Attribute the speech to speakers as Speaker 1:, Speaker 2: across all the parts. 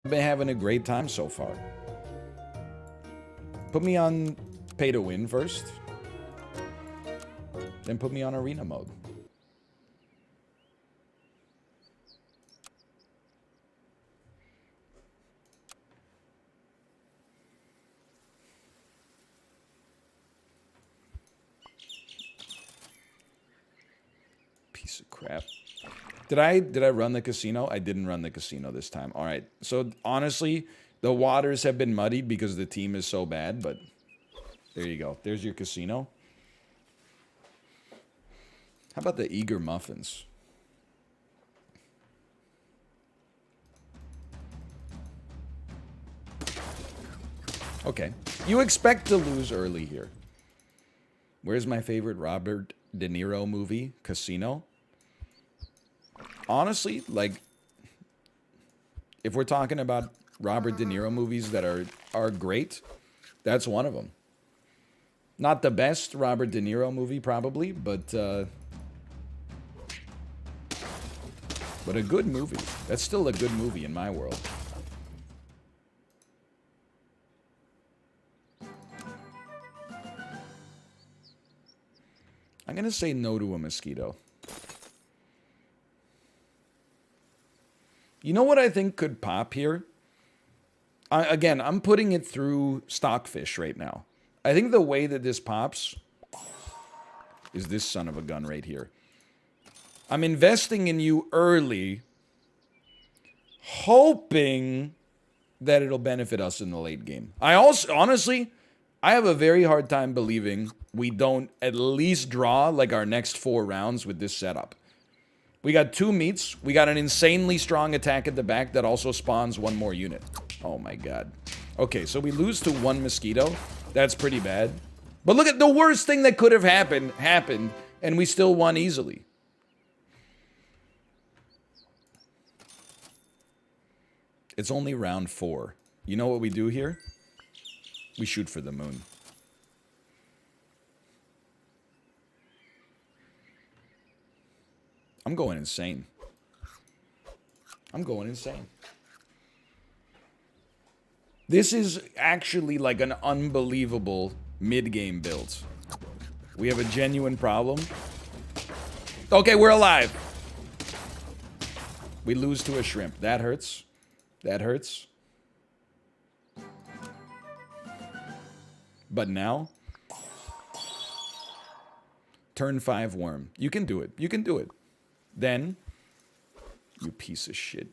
Speaker 1: I've been having a great time so far. Put me on pay to win first. Then put me on arena mode. Piece of crap. Did I run the casino? I didn't run the casino this time. All right. So honestly, the waters have been muddied because the team is so bad, but there you go. There's your casino. How about the eager muffins? Okay. You expect to lose early here. Where's my favorite Robert De Niro movie? Casino? Honestly, like, if we're talking about Robert De Niro movies that are great, that's one of them. Not the best Robert De Niro movie, probably, but a good movie. That's still a good movie in my world. I'm gonna say no to a mosquito. You know what I think could pop here? Again, I'm putting it through Stockfish right now. I think the way that this pops is this son of a gun right here. I'm investing in you early, hoping that it'll benefit us in the late game. I also, honestly, I have a very hard time believing we don't at least draw like our next 4 rounds with this setup. We got 2 meats. We got an insanely strong attack at the back that also spawns 1 more unit. Oh my god. Okay, so we lose to 1 mosquito. That's pretty bad. But look at the worst thing that could have happened, and we still won easily. It's only round 4. You know what we do here? We shoot for the moon. I'm going insane. I'm going insane. This is actually like an unbelievable mid-game build. We have a genuine problem. Okay, we're alive. We lose to a shrimp. That hurts. That hurts. But now, turn 5 worm. You can do it. You can do it. Then, you piece of shit,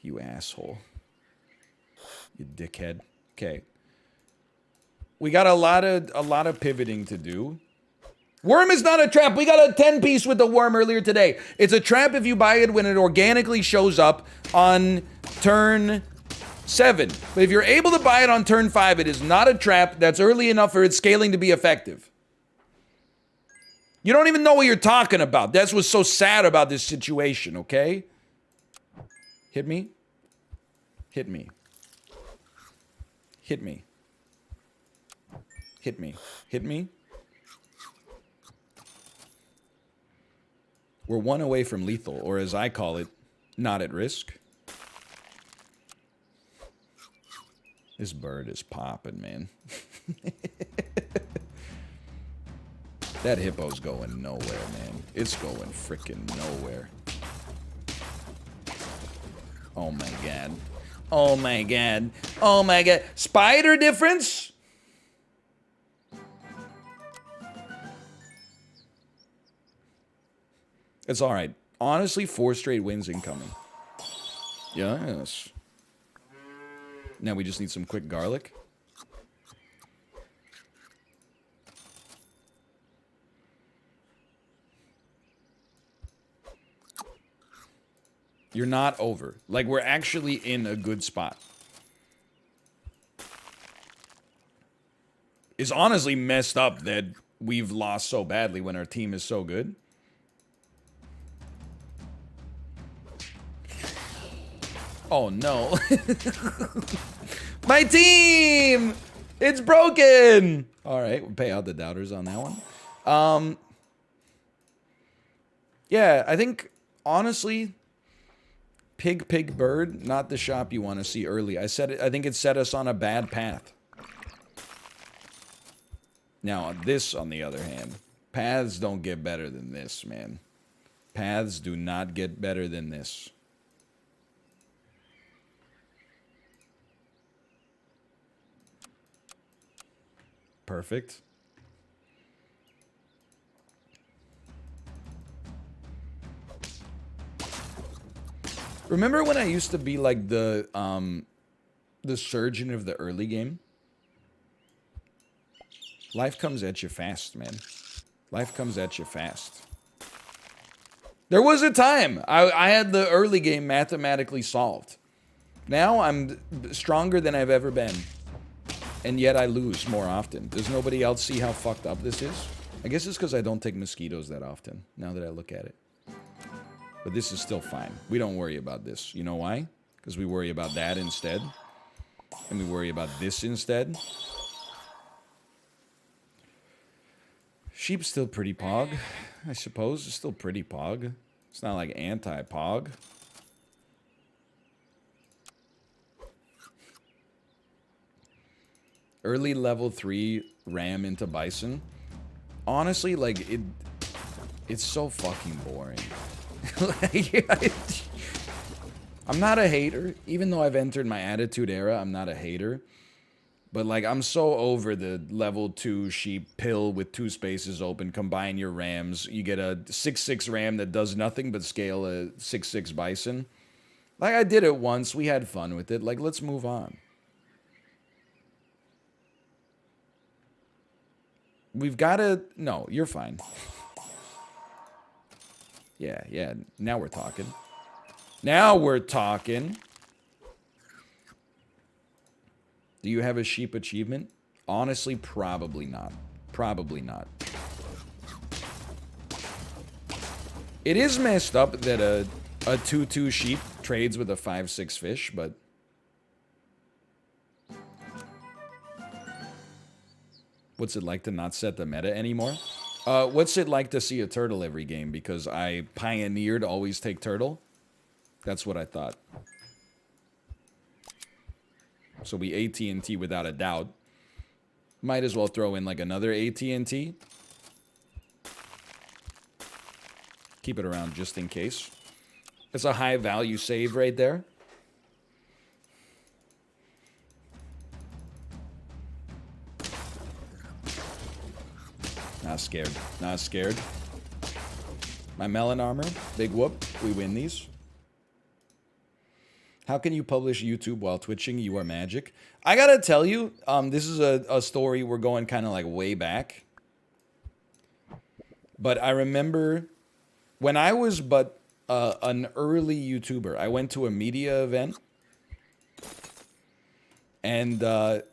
Speaker 1: you asshole. You dickhead. Okay. We got a lot of pivoting to do. Worm is not a trap. We got a 10-piece with the worm earlier today. It's a trap if you buy it when it organically shows up on turn 7. But if you're able to buy it on turn 5, it is not a trap that's early enough for its scaling to be effective. You don't even know what you're talking about. That's what's so sad about this situation, okay? Hit me. Hit me. Hit me. Hit me. Hit me. We're 1 away from lethal, or as I call it, not at risk. This bird is popping, man. That hippo's going nowhere, man. It's going freaking nowhere. Oh my god. Oh my god. Oh my god. Spider difference? It's alright. Honestly, 4 straight wins incoming. Yes. Now we just need some quick garlic. You're not over. Like, we're actually in a good spot. It's honestly messed up that we've lost so badly when our team is so good. Oh no. My team! It's broken! Alright, we'll pay out the doubters on that one. Yeah, I think, honestly, Pig, bird, not the shop you want to see early. I think it set us on a bad path. Now, this, on the other hand, paths don't get better than this, man. Paths do not get better than this. Perfect. Remember when I used to be like the surgeon of the early game? Life comes at you fast, man. Life comes at you fast. There was a time I had the early game mathematically solved. Now I'm stronger than I've ever been. And yet I lose more often. Does nobody else see how fucked up this is? I guess it's because I don't take mosquitoes that often, now that I look at it. But this is still fine. We don't worry about this. You know why? Because we worry about that instead. And we worry about this instead. Sheep's still pretty pog, I suppose. It's still pretty pog. It's not like anti-pog. Early level 3 ram into bison. Honestly, like, it's so fucking boring. Like, I'm not a hater. Even though I've entered my attitude era, I'm not a hater. But, like, I'm so over the level 2 sheep pill with 2 spaces open. Combine your rams. You get a 6-6 ram that does nothing but scale a 6-6 bison. Like, I did it once. We had fun with it. Like, let's move on. We've got to... No, you're fine. Yeah. Now we're talking. Now we're talking. Do you have a sheep achievement? Honestly, probably not. Probably not. It is messed up that a 2-2 sheep trades with a 5-6 fish, but... What's it like to not set the meta anymore? What's it like to see a turtle every game? Because I pioneered always take turtle. That's what I thought. So we AT&T without a doubt. Might as well throw in like another AT&T. Keep it around just in case. It's a high value save right there. Not scared. Not scared. My melon armor. Big whoop. We win these. How can you publish YouTube while twitching? You are magic. I gotta tell you, this is a story we're going kind of like way back. But I remember when I was an early YouTuber, I went to a media event. And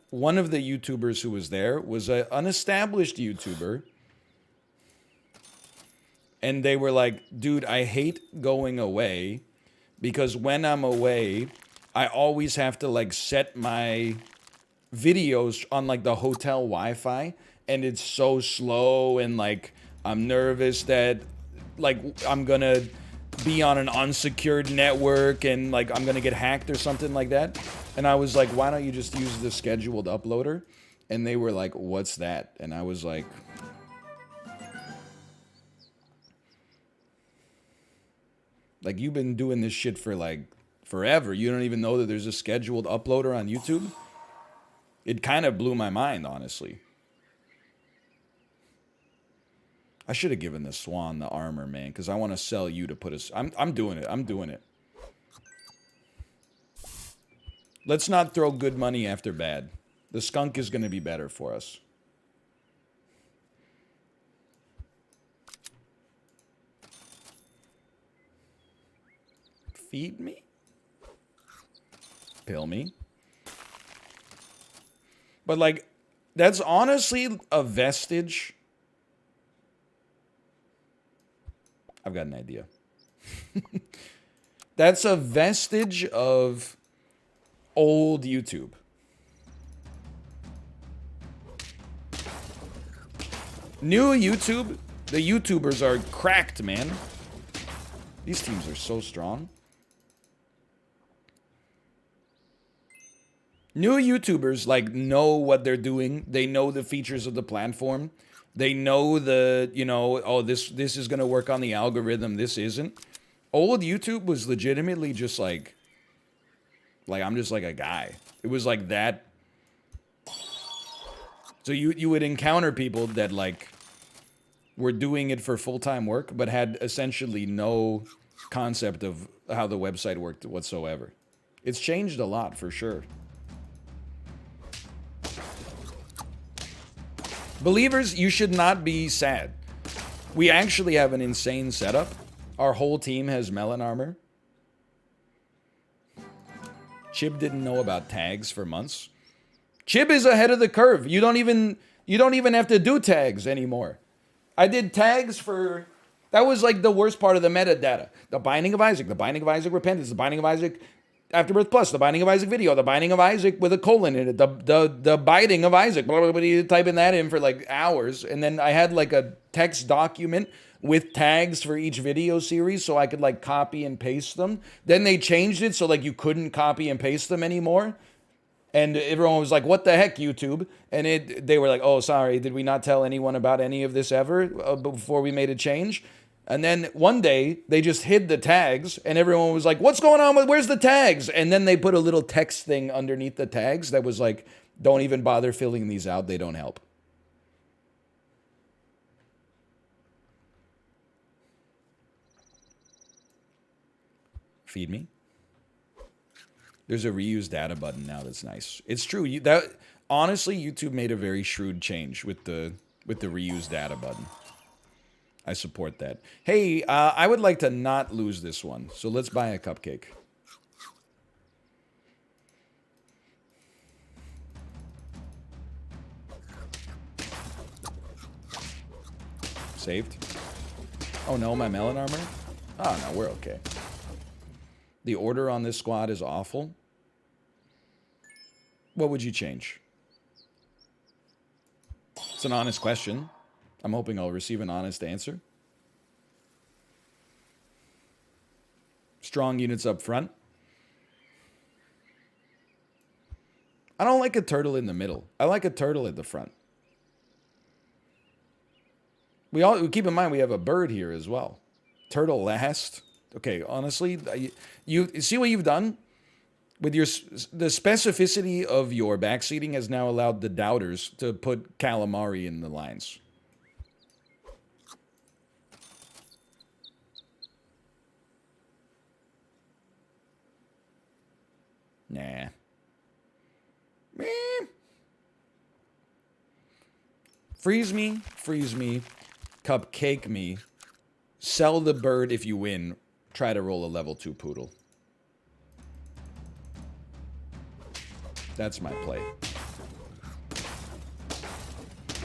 Speaker 1: one of the YouTubers who was there was an unestablished YouTuber. And they were like, dude, I hate going away because when I'm away, I always have to like set my videos on like the hotel Wi-Fi and it's so slow and like I'm nervous that like I'm gonna be on an unsecured network and like I'm gonna get hacked or something like that. And I was like, why don't you just use the scheduled uploader? And they were like, what's that? And I was like... Like, you've been doing this shit for, like, forever. You don't even know that there's a scheduled uploader on YouTube? It kind of blew my mind, honestly. I should have given the Swan the armor, man, because I want to sell you to put us... I'm doing it. I'm doing it. Let's not throw good money after bad. The skunk is going to be better for us. Feed me? Pill me? But, like, that's honestly a vestige. I've got an idea. That's a vestige of old YouTube. New YouTube, the YouTubers are cracked, man. These teams are so strong. New YouTubers like know what they're doing. They know the features of the platform. They know the, you know, oh, this is going to work on the algorithm. This isn't. Old YouTube was legitimately just like I'm just like a guy. It was like that. So you would encounter people that like were doing it for full-time work, but had essentially no concept of how the website worked whatsoever. It's changed a lot for sure. Believers, you should not be sad. We actually have an insane setup. Our whole team has melon armor. Chib didn't know about tags for months. Chib is ahead of the curve. You don't even have to do tags anymore. I did tags for, that was like the worst part of the metadata. The Binding of Isaac, the Binding of Isaac Repentance, the Binding of Isaac Afterbirth Plus, the Binding of Isaac video, the Binding of Isaac with a colon in it, the Binding of Isaac, blah, blah, blah, you typing that in for like hours. And then I had like a text document with tags for each video series so I could like copy and paste them. Then they changed it so like you couldn't copy and paste them anymore. And everyone was like, what the heck, YouTube? And they were like, oh, sorry, did we not tell anyone about any of this ever before we made a change? And then one day, they just hid the tags, and everyone was like, what's going on? Where's the tags? And then they put a little text thing underneath the tags that was like, don't even bother filling these out. They don't help. Feed me. There's a reuse data button now that's nice. It's true. Honestly, YouTube made a very shrewd change with the reuse data button. I support that. Hey, I would like to not lose this one, so let's buy a cupcake. Saved. Oh no, my melon armor? Oh no, we're okay. The order on this squad is awful. What would you change? It's an honest question. I'm hoping I'll receive an honest answer. Strong units up front. I don't like a turtle in the middle. I like a turtle at the front. We keep in mind we have a bird here as well. Turtle last. Okay, honestly, you see what you've done? With the specificity of your backseating has now allowed the doubters to put calamari in the lines. Nah. Freeze me, cupcake me, sell the bird if you win, try to roll a level 2 poodle. That's my play.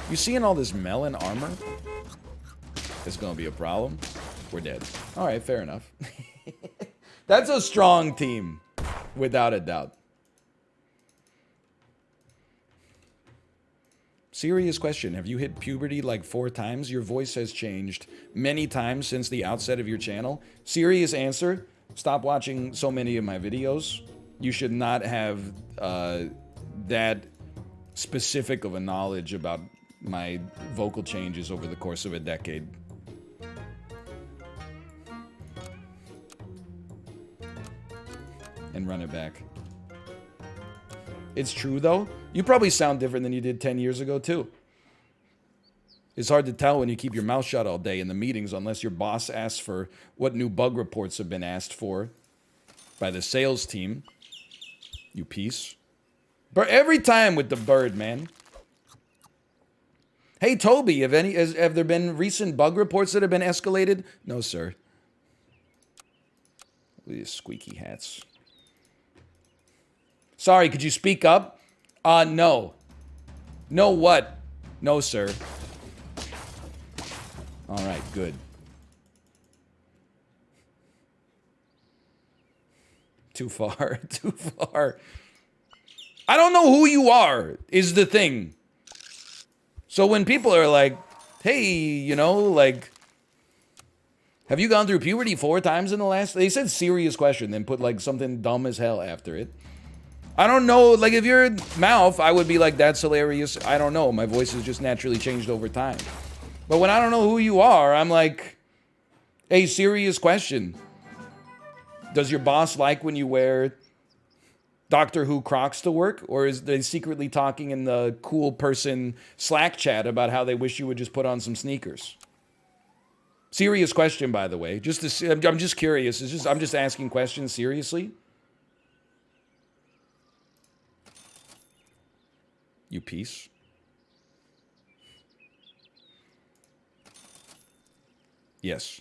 Speaker 1: You seeing all this melon armor? It's gonna be a problem. We're dead. Alright, fair enough. That's a strong team, without a doubt. Serious question. Have you hit puberty like 4 times? Your voice has changed many times since the outset of your channel. Serious answer. Stop watching so many of my videos. You should not have that specific of a knowledge about my vocal changes over the course of a decade. And run it back. It's true, though. You probably sound different than you did 10 years ago, too. It's hard to tell when you keep your mouth shut all day in the meetings unless your boss asks for what new bug reports have been asked for by the sales team. You piece. But every time with the bird, man. Hey, Toby, have there been recent bug reports that have been escalated? No, sir. These squeaky hats. Sorry, could you speak up? No. No what? No, sir. All right, good. Too far, too far. I don't know who you are, is the thing. So when people are like, hey, you know, like, have you gone through puberty 4 times in the last... They said serious question, then put like something dumb as hell after it. I don't know, like if you're mouth, I would be like, that's hilarious. I don't know. My voice has just naturally changed over time. But when I don't know who you are, I'm like, hey, serious question. Does your boss like when you wear Doctor Who Crocs to work? Or is they secretly talking in the cool person Slack chat about how they wish you would just put on some sneakers? Serious question, by the way. Just to see, I'm just curious. I'm just asking questions seriously. You piece. Yes.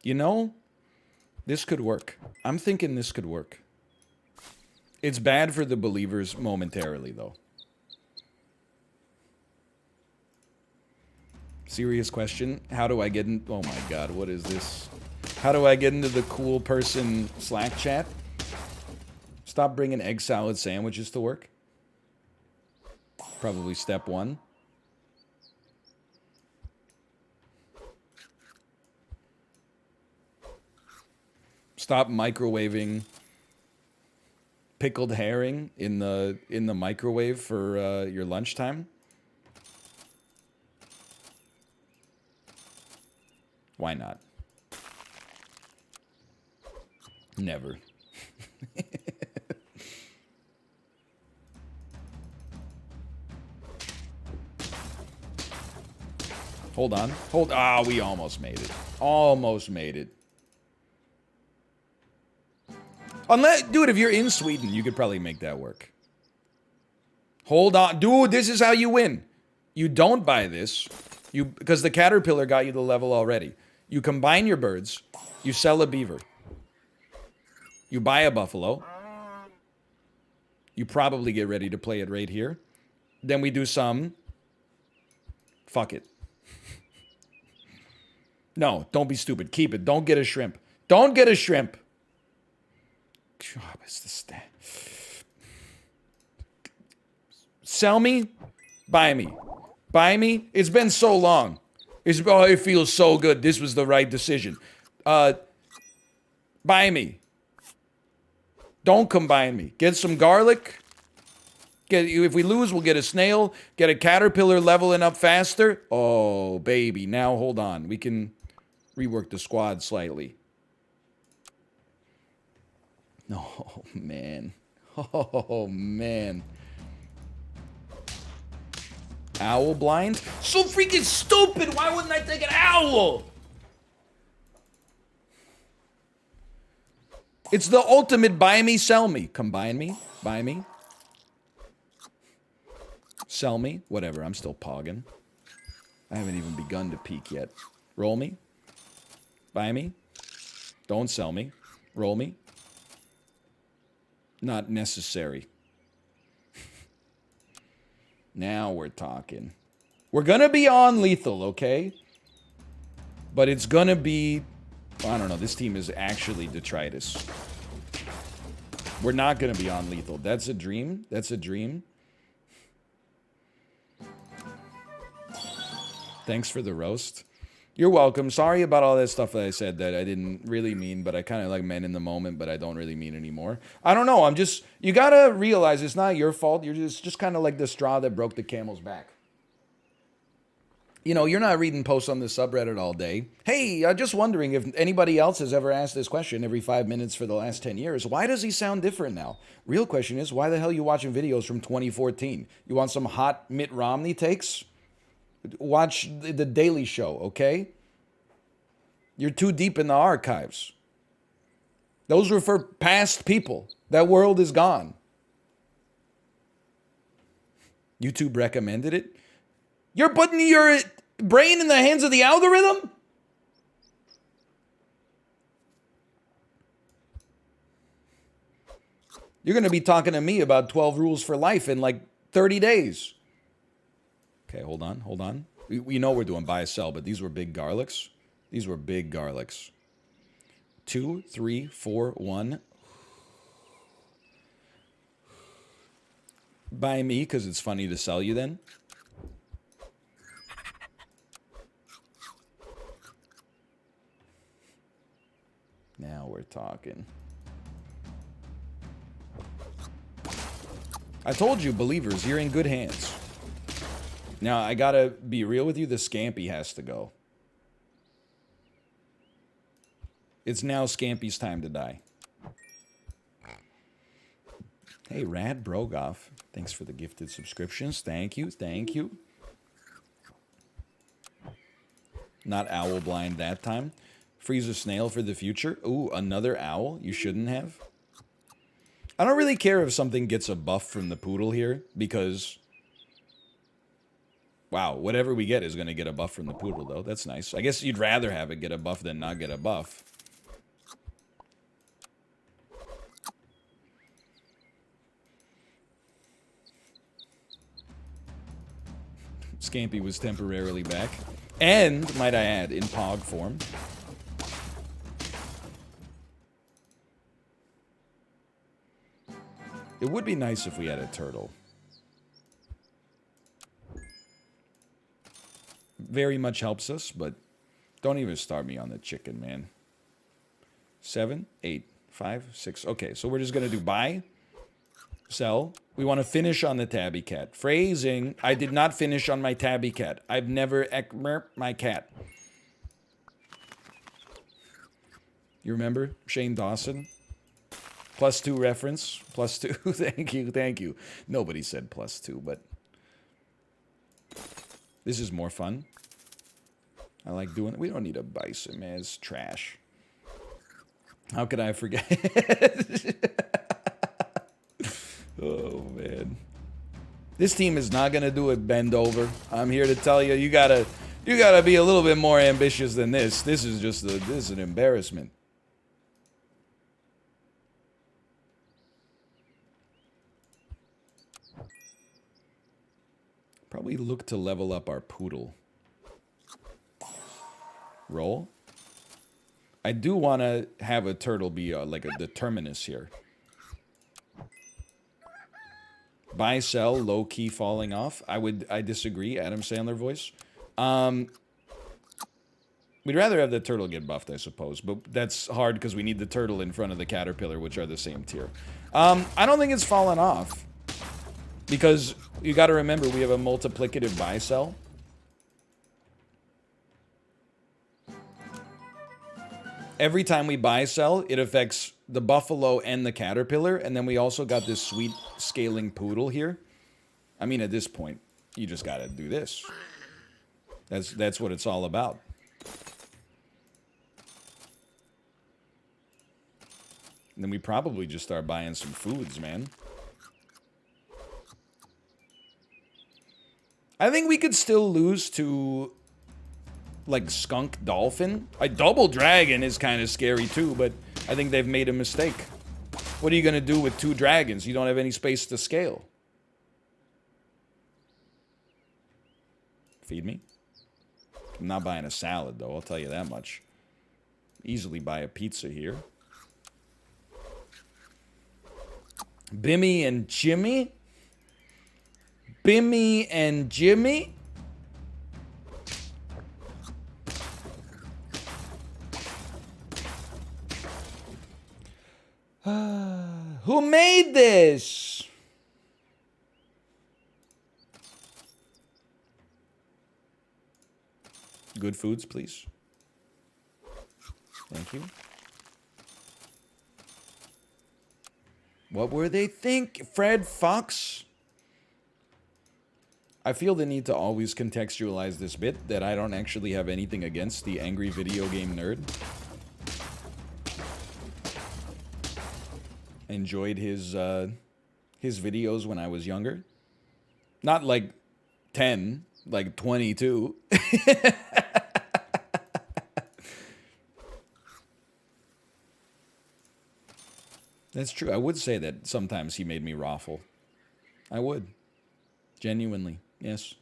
Speaker 1: You know, this could work. I'm thinking this could work. It's bad for the believers momentarily, though. Serious question. How do I get in? Oh my god, what is this? How do I get into the cool person Slack chat? Stop bringing egg salad sandwiches to work. Probably step one. Stop microwaving pickled herring in the microwave for your lunchtime. Why not? Never. Hold on. Ah, we almost made it. Almost made it. Unless, dude, if you're in Sweden, you could probably make that work. Hold on. Dude, this is how you win. You don't buy this. Because the caterpillar got you the level already. You combine your birds. You sell a beaver. You buy a buffalo. You probably get ready to play it right here. Then we do some. Fuck it. No, don't be stupid. Keep it. Don't get a shrimp. Don't get a shrimp. Sell me. Buy me. Buy me. It's been so long. It feels so good. This was the right decision. Buy me. Don't combine me. Get some garlic. If we lose, we'll get a snail. Get a caterpillar leveling up faster. Oh, baby. Now, hold on. We can rework the squad slightly. Oh, man. Oh, man. Owl blind? So freaking stupid! Why wouldn't I take an owl? It's the ultimate buy me, sell me. Combine me, buy me. Sell me, whatever, I'm still pogging. I haven't even begun to peek yet. Roll me. Buy me. Don't sell me. Roll me. Not necessary. Now we're talking. We're gonna be on lethal, okay? But it's gonna be... I don't know, this team is actually detritus. We're not gonna be on lethal. That's a dream. That's a dream. Thanks for the roast. You're welcome. Sorry about all that stuff that I said that I didn't really mean, but I kind of like meant in the moment, but I don't really mean anymore. I don't know. I'm just... You gotta realize it's not your fault. You're just kind of like the straw that broke the camel's back. You know, you're not reading posts on the subreddit all day. Hey, I'm just wondering if anybody else has ever asked this question every 5 minutes for the last 10 years. Why does he sound different now? Real question is, why the hell are you watching videos from 2014? You want some hot Mitt Romney takes? Watch The Daily Show, okay? You're too deep in the archives. Those were for past people. That world is gone. YouTube recommended it. You're putting your brain in the hands of the algorithm? You're going to be talking to me about 12 rules for life in like 30 days. Okay, hold on, hold on. We know we're doing buy, sell, but these were big garlics. These were big garlics. 2, 3, 4, 1. Buy me, because it's funny to sell you then. Now we're talking. I told you, believers, you're in good hands. Now, I gotta be real with you, the scampi has to go. It's now Scampi's time to die. Hey, Rad Brogoff. Thanks for the gifted subscriptions. Thank you, thank you. Not owl blind that time. Freeze a snail for the future. Ooh, another owl? You shouldn't have. I don't really care if something gets a buff from the poodle here, because... Wow, whatever we get is going to get a buff from the poodle, though. That's nice. I guess you'd rather have it get a buff than not get a buff. Scampi was temporarily back. And, might I add, in Pog form. It would be nice if we had a turtle. Very much helps us, but don't even start me on the chicken, man. 7, 8, 5, 6. Okay, so we're just going to do buy, sell. We want to finish on the tabby cat. Phrasing, I did not finish on my tabby cat. I've never my cat. You remember Shane Dawson? +2 reference. +2. Thank you, thank you. Nobody said +2, but this is more fun. I like doing it. We don't need a bison, man. It's trash. How could I forget? Oh, man. This team is not going to do it bend over. I'm here to tell you, you gotta be a little bit more ambitious than this. This is just this is an embarrassment. Probably look to level up our poodle. Roll. I do want to have a turtle be like the terminus here. Buy, sell, low key falling off. I disagree, Adam Sandler voice. We'd rather have the turtle get buffed, I suppose, but that's hard because we need the turtle in front of the caterpillar, which are the same tier. I don't think it's fallen off because you got to remember we have a multiplicative buy sell. Every time we buy sell, it affects the buffalo and the caterpillar, and then we also got this sweet scaling poodle here. I mean, at this point, you just gotta do this. That's what it's all about. And then we probably just start buying some foods, man. I think we could still lose to... like skunk dolphin. A double dragon is kind of scary too, but I think they've made a mistake. What are you gonna do with 2 dragons? You don't have any space to scale. Feed me. I'm not buying a salad though, I'll tell you that much. Easily buy a pizza here. Bimmy and Jimmy? Bimmy and Jimmy? Who made this? Good foods, please. Thank you. What were they think? Fred Fox? I feel the need to always contextualize this bit that I don't actually have anything against the angry video game nerd. Enjoyed his videos when I was younger. Not like 10, like 22. That's true. I would say that sometimes he made me raffle. I would. Genuinely, yes.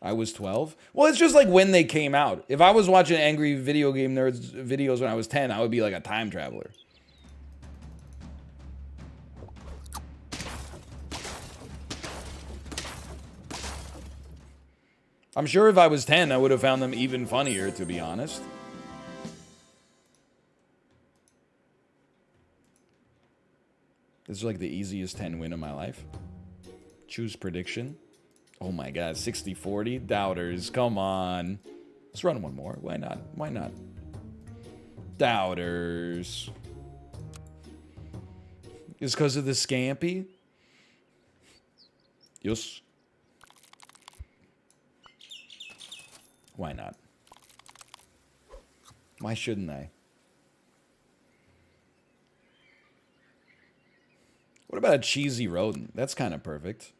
Speaker 1: I was 12. Well, it's just like when they came out. If I was watching angry video game nerds videos when I was 10, I would be like a time traveler. I'm sure if I was 10, I would have found them even funnier, to be honest. This is like the easiest 10 win of my life. Choose prediction. Oh my god, 60-40. Doubters, come on. Let's run one more. Why not? Why not? Doubters. Is because of the scampi? Yes. Why not? Why shouldn't I? What about a cheesy rodent? That's kind of perfect.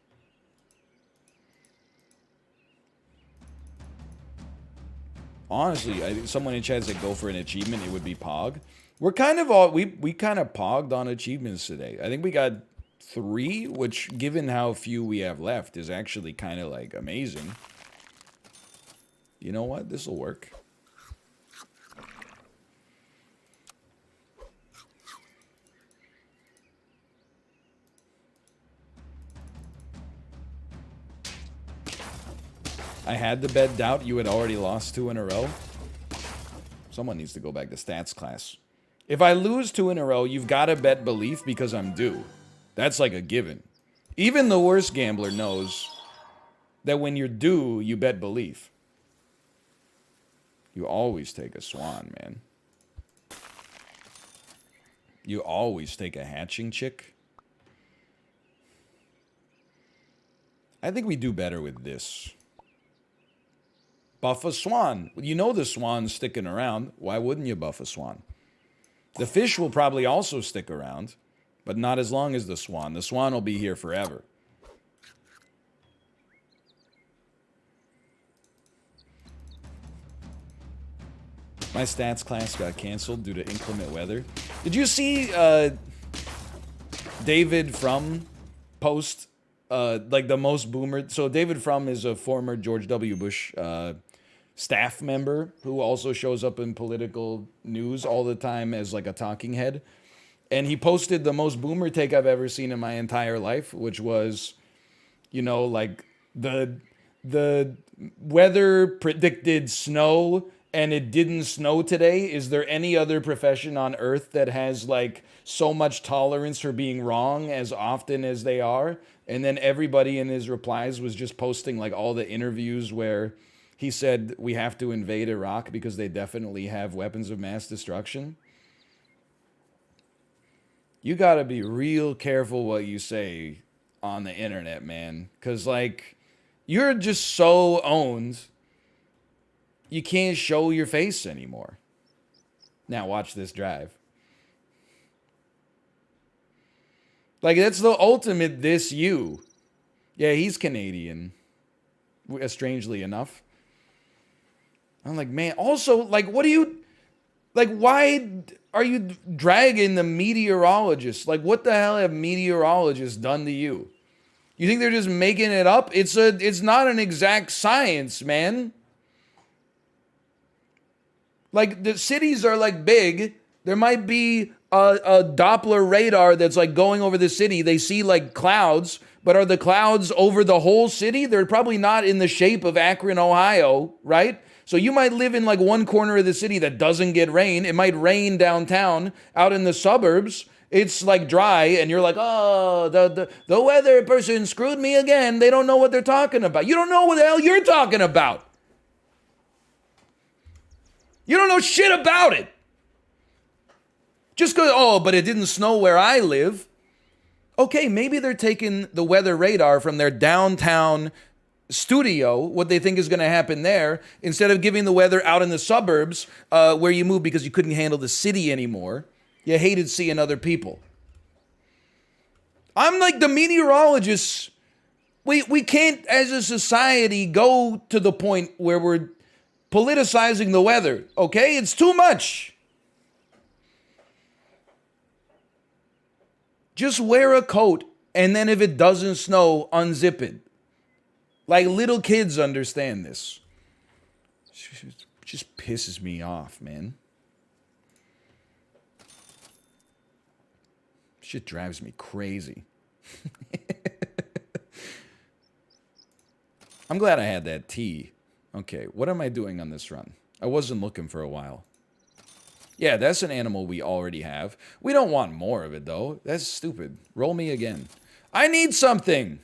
Speaker 1: Honestly, I think someone in chat said go for an achievement, it would be Pog. We're kind of all, we kind of pogged on achievements today. I think we got 3, which given how few we have left is actually kind of like amazing. You know what? This will work. I had to bet doubt you had already lost 2 in a row. Someone needs to go back to stats class. If I lose 2 in a row, you've got to bet belief because I'm due. That's like a given. Even the worst gambler knows that when you're due, you bet belief. You always take a swan, man. You always take a hatching chick. I think we do better with this. Buff a swan. You know the swan's sticking around. Why wouldn't you buff a swan? The fish will probably also stick around, but not as long as the swan. The swan will be here forever. My stats class got canceled due to inclement weather. Did you see David Frum post like the most boomer? So David Frum is a former George W. Bush staff member who also shows up in political news all the time as like a talking head. And he posted the most boomer take I've ever seen in my entire life, which was, you know, like the weather predicted snow and it didn't snow today. Is there any other profession on earth that has like so much tolerance for being wrong as often as they are? And then everybody in his replies was just posting like all the interviews where he said we have to invade Iraq because they definitely have weapons of mass destruction. You gotta be real careful what you say on the internet, man. Because, like, you're just so owned, you can't show your face anymore. Now, watch this drive. Like, that's the ultimate this you. Yeah, he's Canadian. Strangely enough. I'm like, man, also, like, what do you... Like, why are you dragging the meteorologist? Like, what the hell have meteorologists done to you? You think they're just making it up? It's not an exact science, man. Like, the cities are, like, big. There might be a Doppler radar that's, like, going over the city. They see, like, clouds. But are the clouds over the whole city? They're probably not in the shape of Akron, Ohio, right? So you might live in like one corner of the city that doesn't get rain. It might rain downtown. Out in the suburbs, it's like dry, and you're like, oh, the weather person screwed me again. They don't know what they're talking about. You don't know what the hell you're talking about. You don't know shit about it. Just go, oh, but it didn't snow where I live. Okay, maybe they're taking the weather radar from their downtown studio, what they think is going to happen there, instead of giving the weather out in the suburbs where you moved because you couldn't handle the city anymore. You hated seeing other people. I'm like the meteorologists. We can't, as a society, go to the point where we're politicizing the weather, okay? It's too much. Just wear a coat, and then if it doesn't snow, unzip it. Like, little kids understand this. It just pisses me off, man. Shit drives me crazy. I'm glad I had that tea. Okay, what am I doing on this run? I wasn't looking for a while. Yeah, that's an animal we already have. We don't want more of it, though. That's stupid. Roll me again. I need something.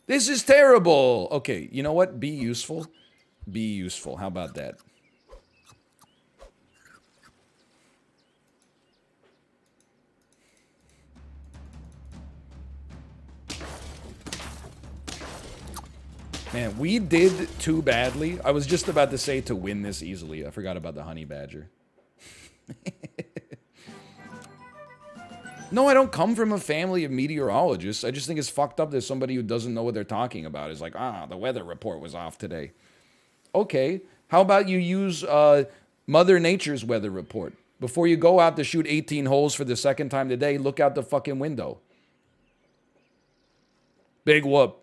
Speaker 1: This is terrible. Okay, you know what? Be useful. Be useful. How about that? Man, we did too badly. I was just about to say to win this easily. I forgot about the honey badger. No, I don't come from a family of meteorologists. I just think it's fucked up that somebody who doesn't know what they're talking about is like, the weather report was off today. Okay, how about you use Mother Nature's weather report? Before you go out to shoot 18 holes for the second time today, look out the fucking window. Big whoop.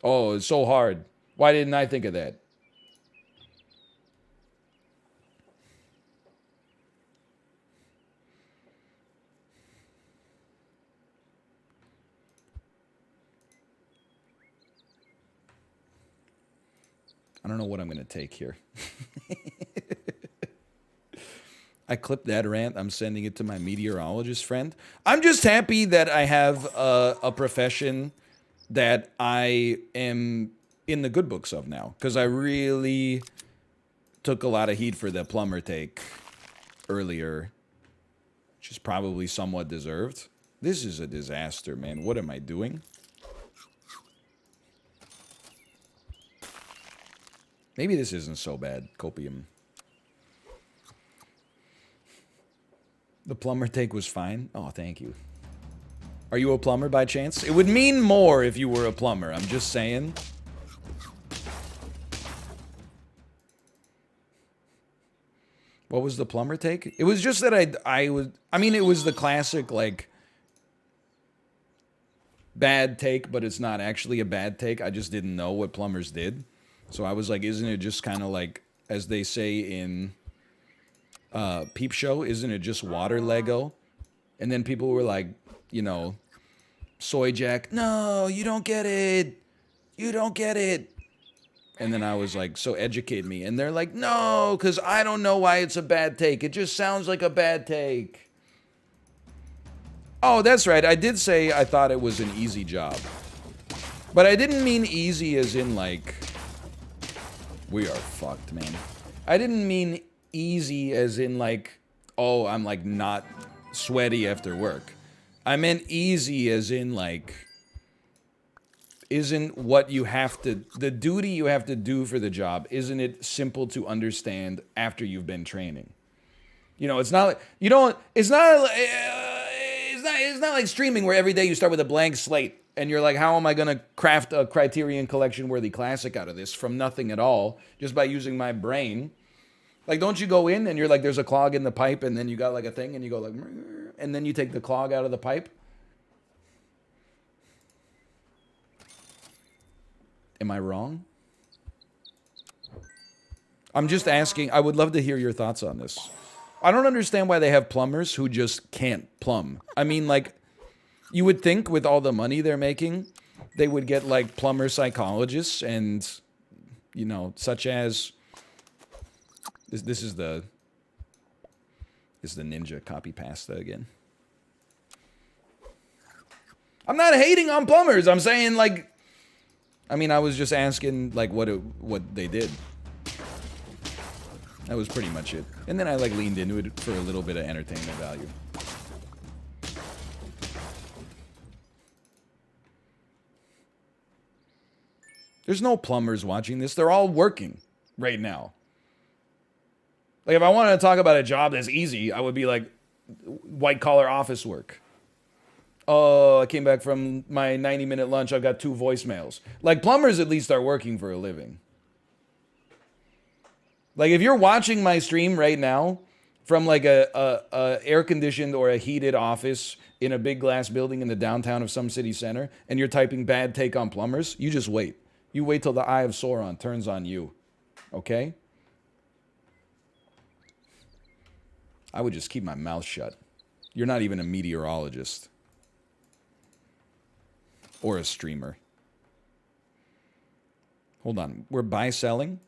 Speaker 1: Oh, it's so hard. Why didn't I think of that? I don't know what I'm going to take here. I clipped that rant. I'm sending it to my meteorologist friend. I'm just happy that I have a profession that I am in the good books of now. Because I really took a lot of heat for the plumber take earlier. Which is probably somewhat deserved. This is a disaster, man. What am I doing? Maybe this isn't so bad, copium. The plumber take was fine. Oh, thank you. Are you a plumber by chance? It would mean more if you were a plumber. I'm just saying. What was the plumber take? It was just that I mean, it was the classic, like, bad take, but it's not actually a bad take. I just didn't know what plumbers did. So I was like, isn't it just kind of like, as they say in Peep Show, isn't it just water Lego? And then people were like, you know, Soy Jack, no, you don't get it. You don't get it. And then I was like, so educate me. And they're like, no, because I don't know why it's a bad take. It just sounds like a bad take. Oh, that's right. I did say I thought it was an easy job. But I didn't mean easy as in like... We are fucked, man. I didn't mean easy as in like, oh, I'm like not sweaty after work. I meant easy as in like, isn't what you have to, the duty you have to do for the job, isn't it simple to understand after you've been training? You know, it's not like, you don't, it's not like streaming where every day you start with a blank slate. And you're like, how am I going to craft a Criterion Collection-worthy classic out of this from nothing at all, just by using my brain? Like, don't you go in and you're like, there's a clog in the pipe, and then you got like a thing, and you go like, and then you take the clog out of the pipe? Am I wrong? I'm just asking. I would love to hear your thoughts on this. I don't understand why they have plumbers who just can't plumb. I mean, like... You would think with all the money they're making, they would get like plumber psychologists and, you know, such as this is the ninja copy pasta again. I'm not hating on plumbers. I'm saying like, I mean, I was just asking like what they did. That was pretty much it. And then I like leaned into it for a little bit of entertainment value. There's no plumbers watching this. They're all working right now. Like, if I wanted to talk about a job that's easy, I would be like, white-collar office work. Oh, I came back from my 90-minute lunch. I've got 2 voicemails. Like, plumbers at least are working for a living. Like, if you're watching my stream right now from, like, a air-conditioned or a heated office in a big glass building in the downtown of some city center, and you're typing bad take on plumbers, you just wait. You wait till the Eye of Sauron turns on you, okay? I would just keep my mouth shut. You're not even a meteorologist. Or a streamer. Hold on, we're buy-selling?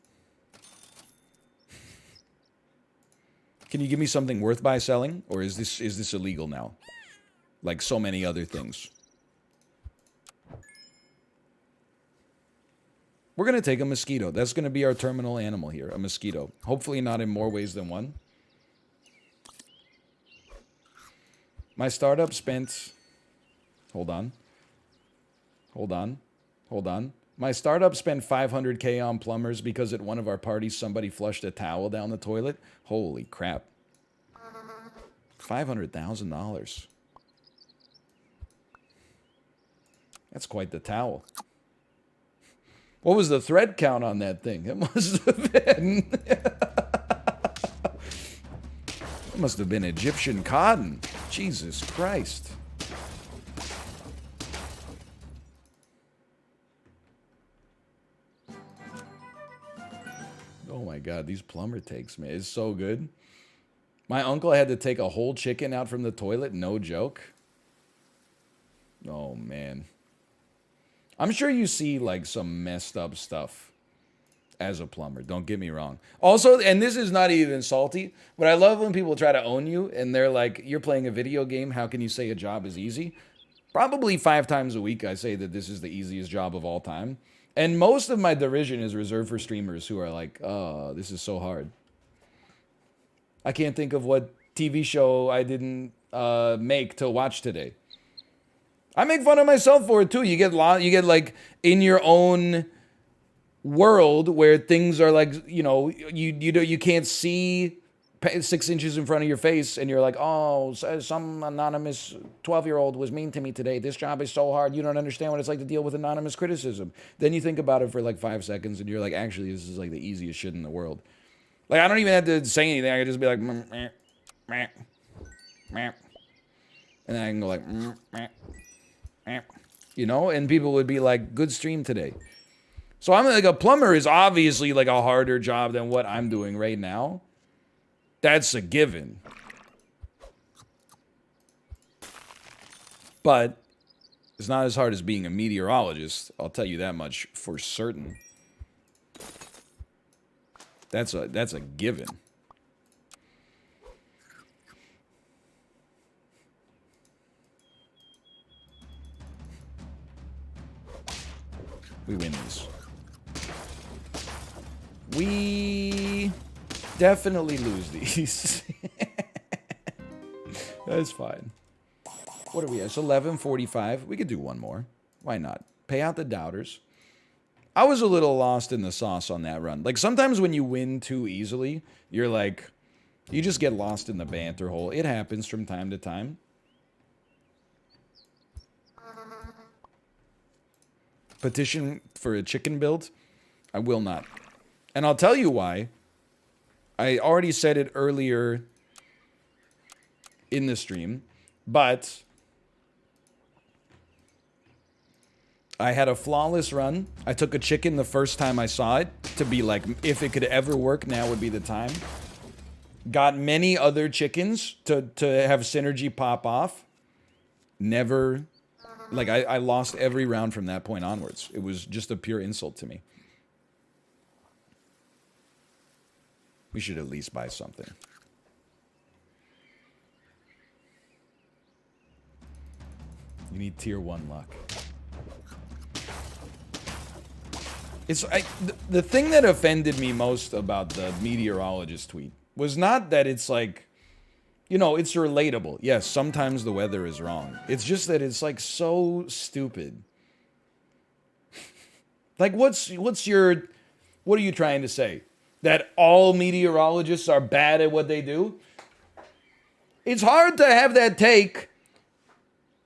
Speaker 1: Can you give me something worth by selling? Or is this illegal now? Like so many other things. We're going to take a mosquito. That's going to be our terminal animal here. A mosquito. Hopefully not in more ways than one. My startup spent... Hold on. Hold on. Hold on. My startup spent 500K on plumbers because at one of our parties somebody flushed a towel down the toilet. Holy crap. $500,000. That's quite the towel. What was the thread count on that thing? It must have been... It must have been Egyptian cotton. Jesus Christ. Oh my god, these plumber takes, man. It's so good. My uncle had to take a whole chicken out from the toilet, no joke. Oh man. I'm sure you see like some messed up stuff as a plumber, don't get me wrong. Also, and this is not even salty, but I love when people try to own you and they're like, you're playing a video game, how can you say a job is easy? Probably 5 times a week I say that this is the easiest job of all time. And most of my derision is reserved for streamers who are like, oh, this is so hard. I can't think of what TV show I didn't make to watch today. I make fun of myself for it too. You get like in your own world where things are like, you know, you can't see 6 inches in front of your face and you're like, oh, some anonymous 12-year-old was mean to me today. This job is so hard. You don't understand what it's like to deal with anonymous criticism. Then you think about it for like 5 seconds and you're like, actually, this is like the easiest shit in the world. Like, I don't even have to say anything. I can just be like, meh, meh, meh. And then I can go like, meh, meh, you know? And people would be like, good stream today. So I'm like, a plumber is obviously like a harder job than what I'm doing right now. That's a given. But it's not as hard as being a meteorologist. I'll tell you that much for certain. That's a given. We win these. We definitely lose these. That's fine. What are we at? It's 11:45. We could do one more. Why not? Pay out the doubters. I was a little lost in the sauce on that run. Like, sometimes when you win too easily, you're like, you just get lost in the banter hole. It happens from time to time. Petition for a chicken build? I will not. And I'll tell you why. I already said it earlier in the stream, but I had a flawless run. I took a chicken the first time I saw it to be like, if it could ever work, now would be the time. Got many other chickens to have synergy pop off. Never, like, I lost every round from that point onwards. It was just a pure insult to me. We should at least buy something. You need tier 1 luck. The thing that offended me most about the meteorologist tweet was not that it's like, you know, it's relatable. Yes, sometimes the weather is wrong. It's just that it's like so stupid. Like, what are you trying to say? That all meteorologists are bad at what they do? It's hard to have that take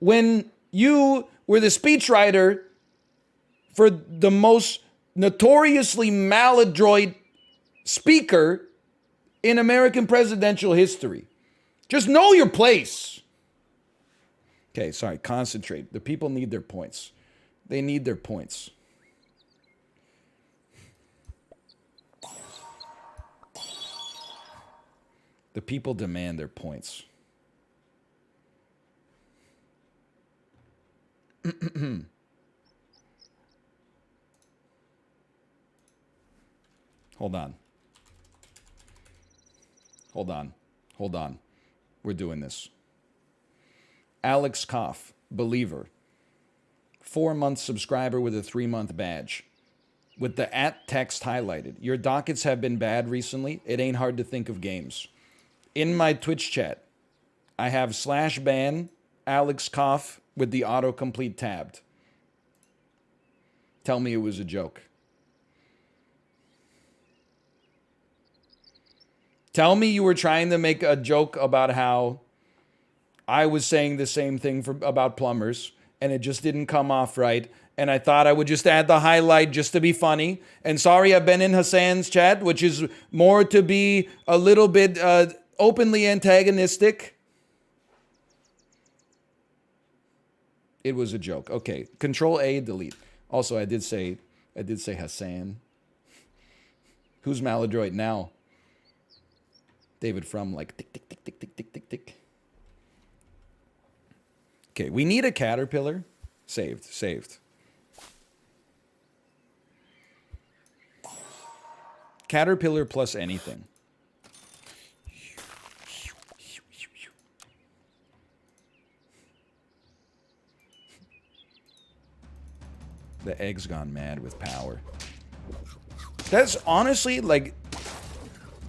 Speaker 1: when you were the speechwriter for the most notoriously maladroit speaker in American presidential history. Just know your place. Okay, sorry, concentrate. The people need their points. They need their points. The people demand their points. Hold on. Hold on. Hold on. We're doing this. Alex Koff, believer. 4-month subscriber with a 3-month badge. With the @ text highlighted. Your dockets have been bad recently. It ain't hard to think of games. In my Twitch chat, I have /ban Alex Koff with the autocomplete tabbed. Tell me it was a joke. Tell me you were trying to make a joke about how I was saying the same thing about plumbers, and it just didn't come off right. And I thought I would just add the highlight just to be funny. And sorry, I've been in Hassan's chat, which is more to be a little bit openly antagonistic. It was a joke. Okay, Control A, delete. Also, I did say Hassan. Who's maladroit now? David From, like, tick, tick, tick, tick, tick, tick, tick, tick. Okay, we need a caterpillar. Saved. Caterpillar plus anything. The egg's gone mad with power. That's honestly, like,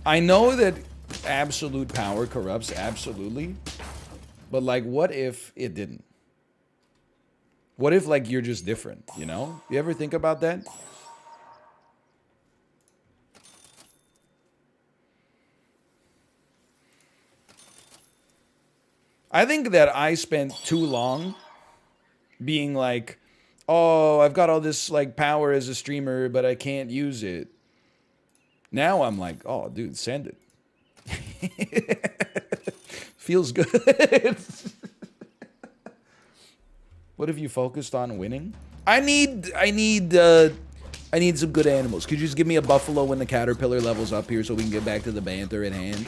Speaker 1: I know that absolute power corrupts, absolutely. But, like, what if it didn't? What if, like, you're just different, you know? You ever think about that? I think that I spent too long being like, oh, I've got all this, like, power as a streamer, but I can't use it. Now I'm like, oh, dude, send it. Feels good. What have you focused on winning? I need some good animals. Could you just give me a buffalo when the caterpillar levels up here so we can get back to the banter at hand?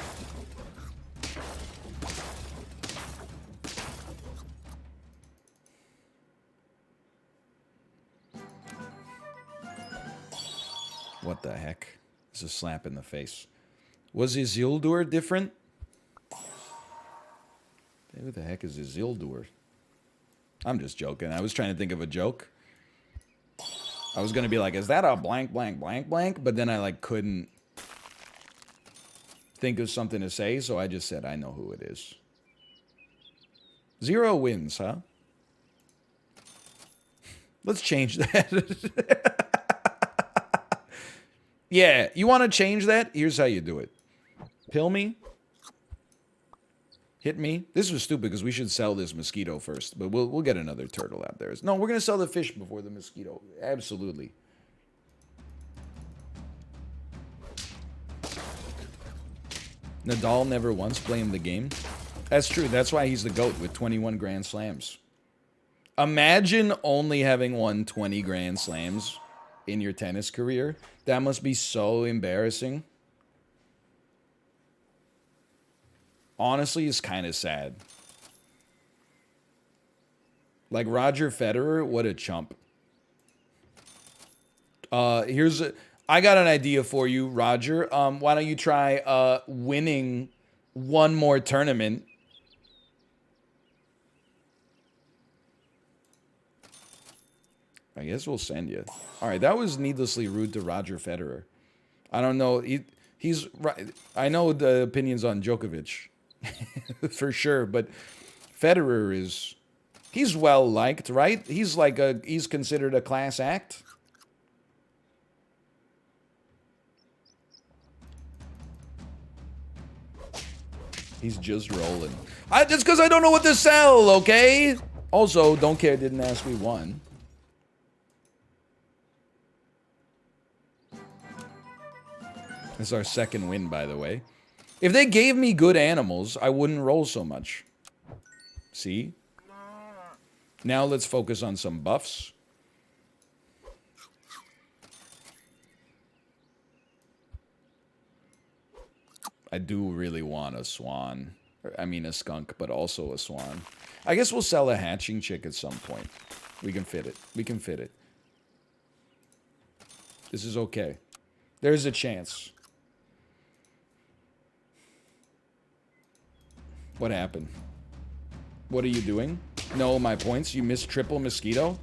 Speaker 1: What the heck? It's a slap in the face. Was Isildur different? Who the heck is Isildur? I'm just joking. I was trying to think of a joke. I was going to be like, is that a blank, blank, blank, blank? But then I, like, couldn't think of something to say, so I just said, I know who it is. 0 wins, huh? Let's change that. Yeah, you want to change that? Here's how you do it. Pill me. Hit me. This was stupid because we should sell this mosquito first, but we'll get another turtle out there. No, we're going to sell the fish before the mosquito. Absolutely. Nadal never once blamed the game. That's true. That's why he's the GOAT with 21 Grand Slams. Imagine only having won 20 Grand Slams in your tennis career. That must be so embarrassing. Honestly, it's kind of sad. Like Roger Federer, what a chump. I got an idea for you, Roger. Why don't you try winning one more tournament? I guess we'll send you. All right, that was needlessly rude to Roger Federer. I don't know. He's right. I know the opinions on Djokovic, for sure, but Federer he's well liked, right? He's considered a class act. He's just rolling. Just because I don't know what to sell, okay? Also, don't care, didn't ask, we won. This is our second win, by the way. If they gave me good animals, I wouldn't roll so much. See? Now let's focus on some buffs. I do really want a swan. I mean a skunk, but also a swan. I guess we'll sell a hatching chick at some point. We can fit it. We can fit it. This is okay. There's a chance. What happened? What are you doing? No, my points. You missed triple mosquito?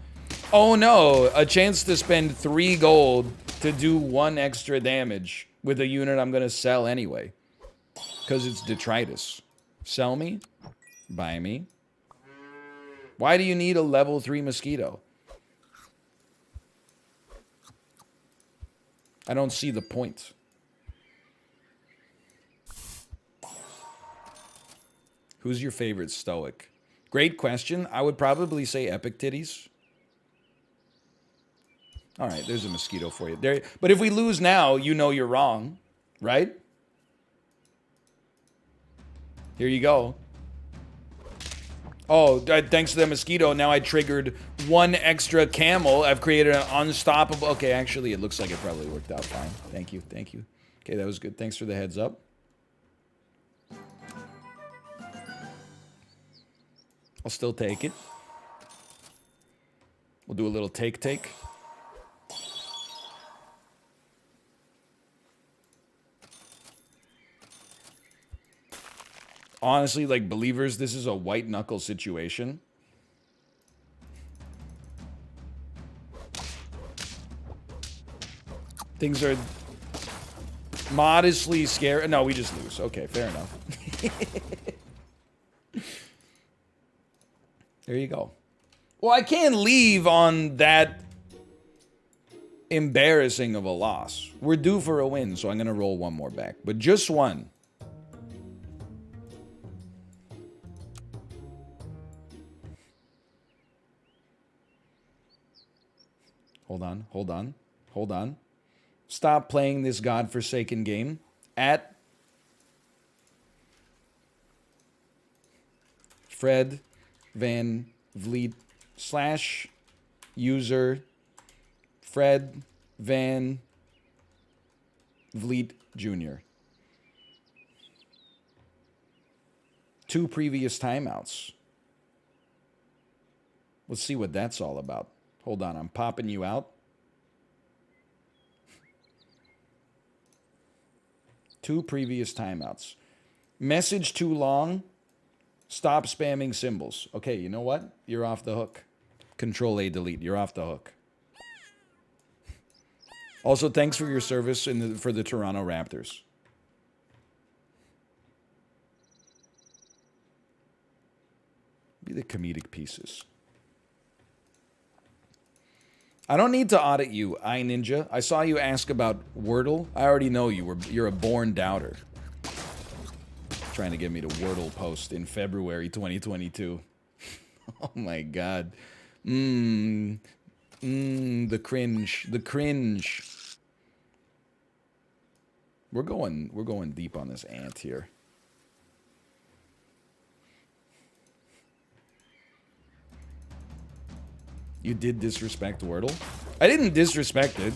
Speaker 1: Oh no, a chance to spend 3 gold to do 1 extra damage with a unit I'm gonna sell anyway. Because it's detritus. Sell me? Buy me? Why do you need a level 3 mosquito? I don't see the point. Who's your favorite stoic? Great question. I would probably say Epic Titties. All right, there's a mosquito for you. There, but if we lose now, you know you're wrong, right? Here you go. Oh, thanks to the mosquito, now I triggered 1 extra camel. I've created an unstoppable... Okay, actually, it looks like it probably worked out fine. Thank you, thank you. Okay, that was good. Thanks for the heads up. I'll still take it. We'll do a little take. Honestly, like, believers, this is a white knuckle situation. Things are modestly scary. No, we just lose. Okay, fair enough. There you go. Well, I can't leave on that embarrassing of a loss. We're due for a win, so I'm going to roll 1 more back. But just 1. Hold on. Stop playing this godforsaken game. At Fred Van Vliet / user Fred Van Vliet Jr. 2 previous timeouts. Let's see what that's all about. Hold on, I'm popping you out. 2 previous timeouts. Message too long. Stop spamming symbols. Okay, you know what? You're off the hook. Control A, delete. You're off the hook. Also, thanks for your service for the Toronto Raptors. Be the comedic pieces. I don't need to audit you, iNinja. I saw you ask about Wordle. I already know you're a born doubter. Trying to get me to Wordle post in February 2022. Oh my god. The cringe. The cringe. We're going deep on this ant here. You did disrespect Wordle? I didn't disrespect it.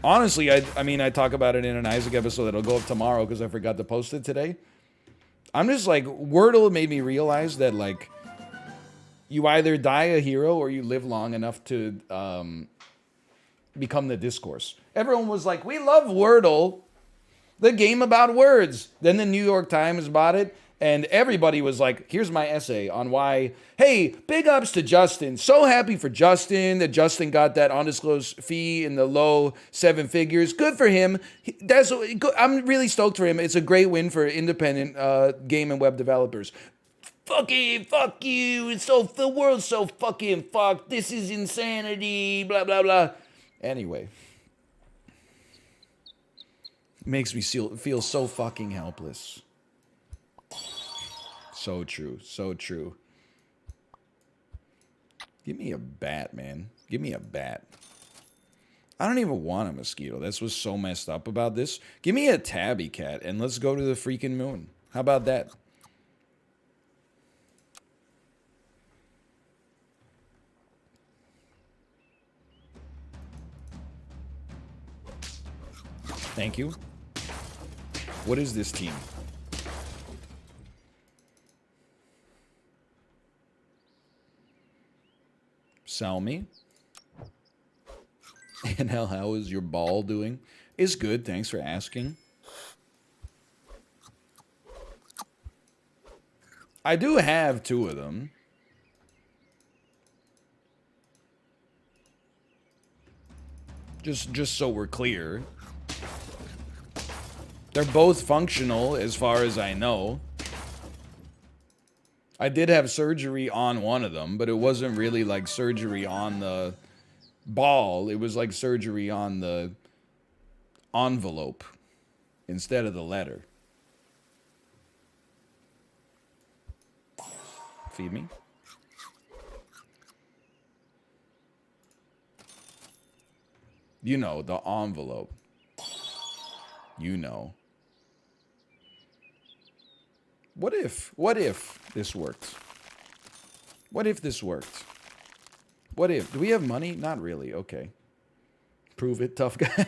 Speaker 1: Honestly, I mean, I talk about it in an Isaac episode that'll go up tomorrow because I forgot to post it today. I'm just like, Wordle made me realize that, like, you either die a hero or you live long enough to become the discourse. Everyone was like, we love Wordle, the game about words. Then the New York Times bought it. And everybody was like, here's my essay on why, hey, big ups to Justin. So happy for Justin that Justin got that undisclosed fee in the low 7 figures. Good for him. I'm really stoked for him. It's a great win for independent game and web developers. Fuck you. The world's so fucking fucked. This is insanity. Blah, blah, blah. Anyway. Makes me feel so fucking helpless. So true. So true. Give me a bat, man. Give me a bat. I don't even want a mosquito. That's what's so messed up about this. Give me a tabby cat and let's go to the freaking moon. How about that? Thank you. What is this team? Sell me. And how is your ball doing? It's good, thanks for asking. I do have 2 of them. Just so we're clear. They're both functional as far as I know. I did have surgery on one of them, but it wasn't really like surgery on the ball. It was like surgery on the envelope instead of the letter. Feed me. You know, the envelope. You know. What if this worked? What if this worked? What if? Do we have money? Not really. Okay. Prove it, tough guy.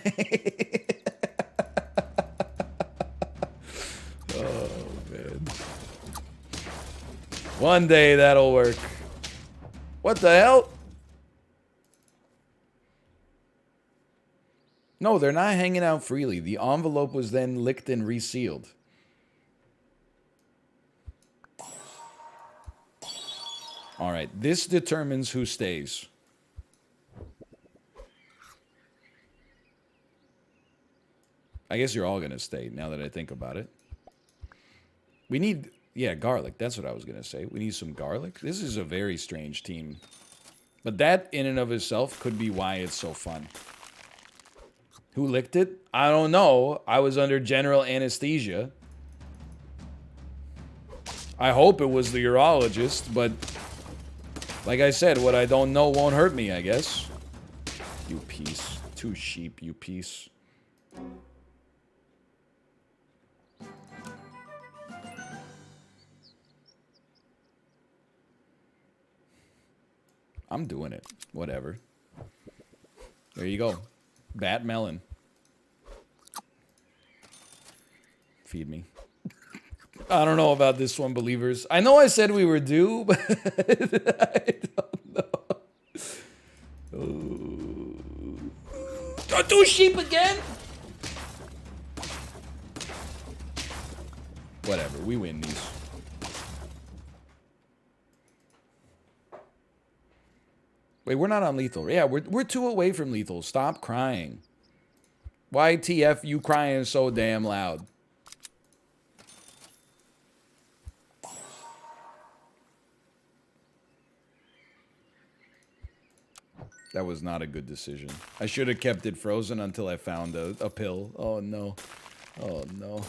Speaker 1: Oh, man. One day that'll work. What the hell? No, they're not hanging out freely. The envelope was then licked and resealed. All right, this determines who stays. I guess you're all going to stay, now that I think about it. We need, yeah, garlic. That's what I was going to say. We need some garlic. This is a very strange team. But that, in and of itself, could be why it's so fun. Who licked it? I don't know. I was under general anesthesia. I hope it was the urologist, but like I said, what I don't know won't hurt me, I guess. You piece. 2 sheep, you piece. I'm doing it. Whatever. There you go. Bat melon. Feed me. I don't know about this one, believers. I know I said we were due, but I don't know. Oh. 2 sheep again? Whatever, we win these. Wait, we're not on lethal. Yeah, we're 2 away from lethal. Stop crying. YTF, you crying so damn loud. That was not a good decision. I should have kept it frozen until I found a pill. Oh, no. Oh, no.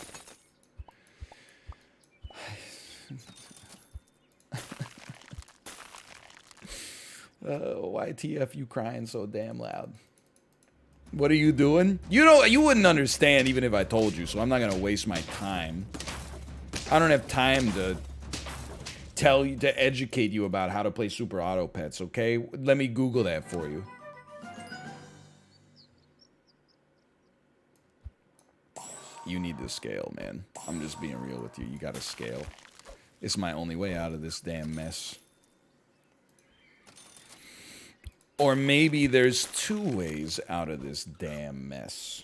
Speaker 1: YTF, you crying so damn loud. What are you doing? You wouldn't understand even if I told you, so I'm not going to waste my time. I don't have time to tell you, to educate you about how to play Super Auto Pets, okay? Let me Google that for you. You need to scale, man. I'm just being real with you. You gotta scale. It's my only way out of this damn mess. Or maybe there's 2 ways out of this damn mess.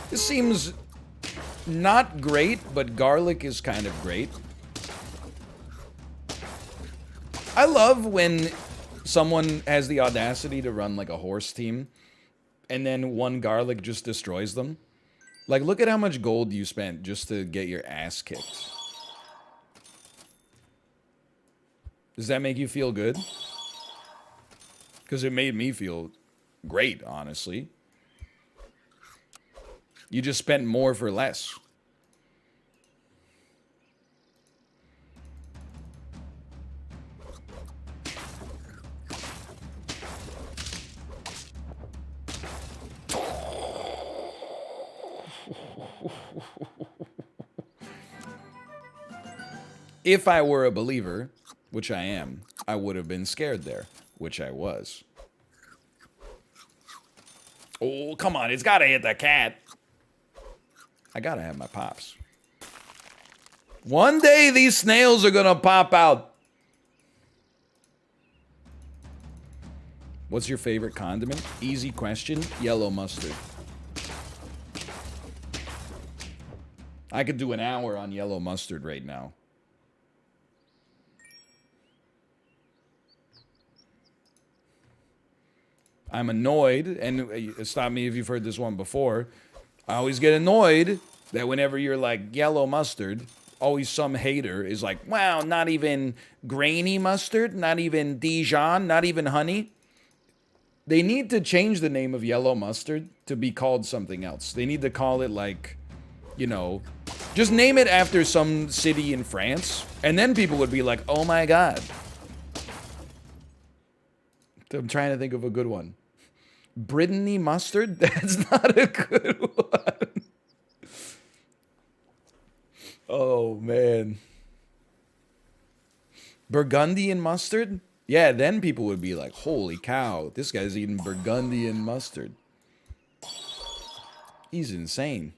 Speaker 1: This seems not great, but garlic is kind of great. I love when someone has the audacity to run like a horse team, and then 1 garlic just destroys them. Like, look at how much gold you spent just to get your ass kicked. Does that make you feel good? Because it made me feel great, honestly. You just spent more for less. If I were a believer, which I am, I would have been scared there, which I was. Oh, come on, it's gotta hit the cat. I gotta have my pops. One day these snails are gonna pop out. What's your favorite condiment? Easy question. Yellow mustard. I could do an hour on yellow mustard right now. I'm annoyed, and stop me if you've heard this one before. I always get annoyed that whenever you're like yellow mustard, always some hater is like, wow, not even grainy mustard, not even Dijon, not even honey. They need to change the name of yellow mustard to be called something else. They need to call it like, you know, just name it after some city in France, and then people would be like, oh my god. I'm trying to think of a good one. Brittany mustard? That's not a good one. Oh, man. Burgundian mustard? Yeah, then people would be like, holy cow, this guy's eating Burgundian mustard. He's insane.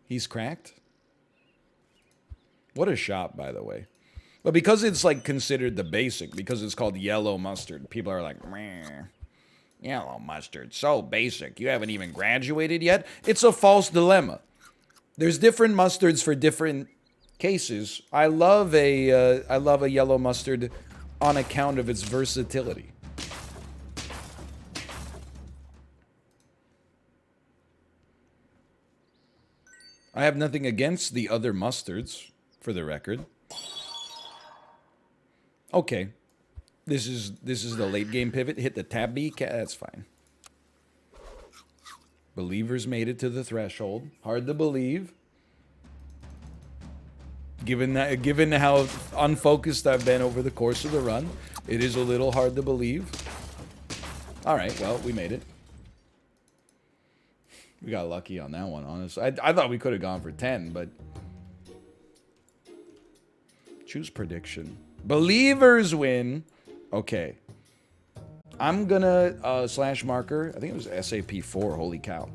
Speaker 1: He's cracked? What a shop, by the way. But because it's like considered the basic, because it's called yellow mustard, people are like, meh. Yellow mustard, so basic. You haven't even graduated yet? It's a false dilemma. There's different mustards for different cases. I love a yellow mustard on account of its versatility. I have nothing against the other mustards, for the record. Okay. This is the late game pivot. Hit the tab B. That's fine. Believers made it to the threshold. Hard to believe. Given how unfocused I've been over the course of the run, it is a little hard to believe. All right, well, we made it. We got lucky on that one, honestly. I thought we could have gone for 10, but... Choose prediction. Believers win. Okay. I'm gonna slash marker. I think it was SAP4. Holy cow.